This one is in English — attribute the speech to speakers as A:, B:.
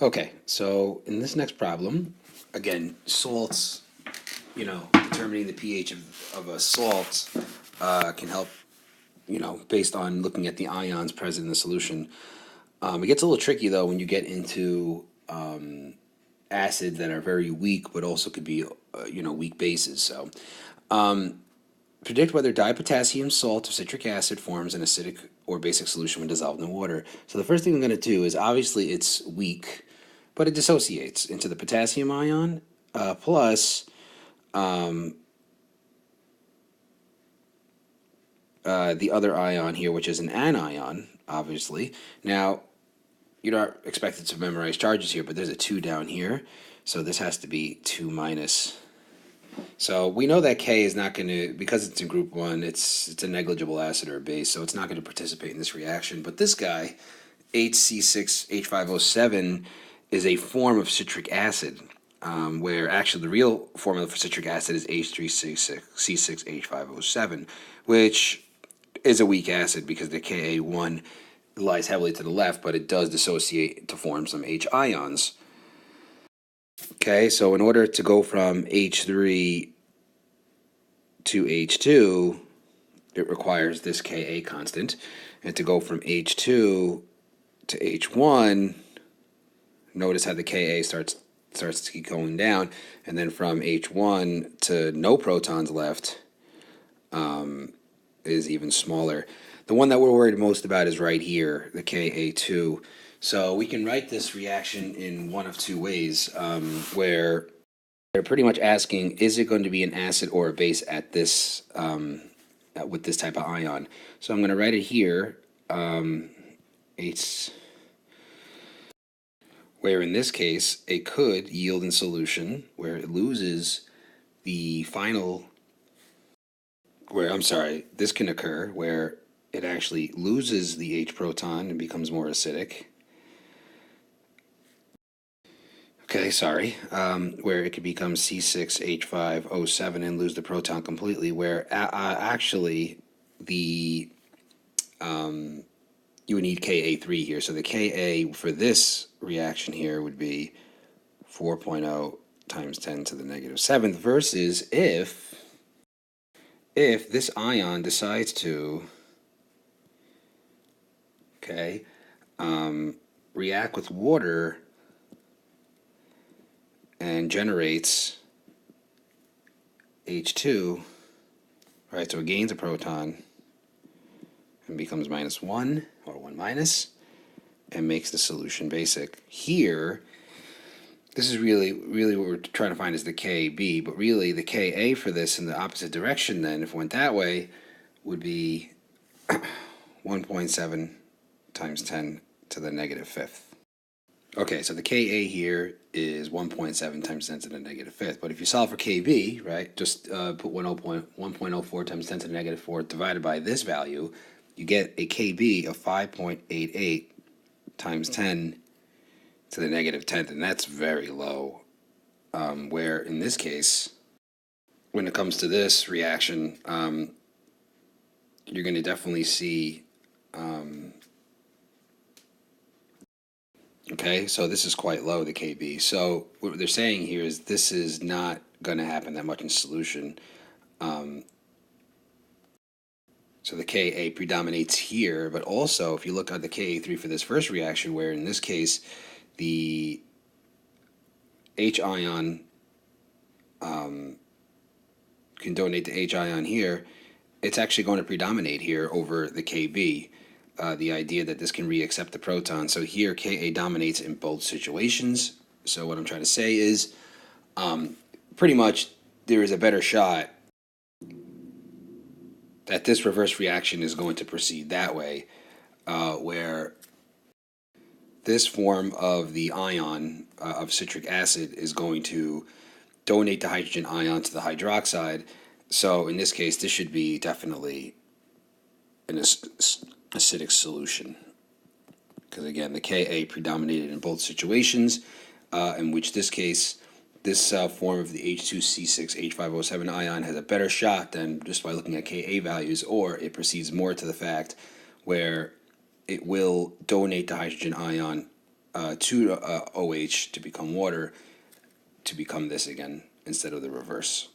A: Okay, so in this next problem, again, salts, determining the pH of a salt can help, based on looking at the ions present in the solution. It gets a little tricky though when you get into acids that are very weak, but also could be, weak bases. So, predict whether dipotassium salt of citric acid forms an acidic or basic solution when dissolved in water. So the first thing I'm going to do is obviously it's weak, but it dissociates into the potassium ion plus the other ion here, which is an anion, obviously. Now, you're not expected to memorize charges here, but there's a 2 down here, so this has to be 2 minus. So we know that K is not going to, because it's in group 1, it's a negligible acid or base, so it's not going to participate in this reaction. But this guy, HC6H5O7, is a form of citric acid, where actually the real formula for citric acid is H3C6H5O7, which is a weak acid because the Ka1 lies heavily to the left, but it does dissociate to form some H ions. Okay, so in order to go from H3 to H2, it requires this Ka constant. And to go from H2 to H1, notice how the Ka starts to keep going down. And then from H1 to no protons left is even smaller. The one that we're worried most about is right here, the Ka2. So we can write this reaction in one of two ways, where they're pretty much asking, is it going to be an acid or a base at this with this type of ion? So I'm going to write it here, H, where in this case it could yield in solution where it loses the final, this can occur where it actually loses the H proton and becomes more acidic. Okay, where it could become C6H5O7 and lose the proton completely, where actually the you would need Ka3 here. So the Ka for this reaction here would be 4.0 times 10 to the negative 7th, versus if this ion decides to react with water and generates H2, right? So it gains a proton and becomes -1 or 1 minus and makes the solution basic. Here, this is really what we're trying to find is the Kb, but really the Ka for this in the opposite direction then, if it went that way, would be 1.7 times 10 to the negative 5th. Okay, so the Ka here is 1.7 times 10 to the negative 5th. But if you solve for Kb, right, just put 1.04 times 10 to the negative 4th divided by this value, you get a Kb of 5.88 times 10 to the negative 10th, and that's very low. Where in this case, when it comes to this reaction, you're going to definitely see okay, so this is quite low, the Kb. So what they're saying here is this is not going to happen that much in solution. So the Ka predominates here, but also if you look at the Ka3 for this first reaction, where in this case the H ion can donate the H ion here, it's actually going to predominate here over the Kb. The idea that this can reaccept the proton. So here Ka dominates in both situations. So what I'm trying to say is pretty much there is a better shot that this reverse reaction is going to proceed that way, where this form of the ion of citric acid is going to donate the hydrogen ion to the hydroxide. So in this case, this should be definitely an acidic solution, because again the Ka predominated in both situations, in which this case this form of the H2C6H5O7 ion has a better shot than just by looking at Ka values, or it proceeds more to the fact where it will donate the hydrogen ion two OH to become water to become this again instead of the reverse.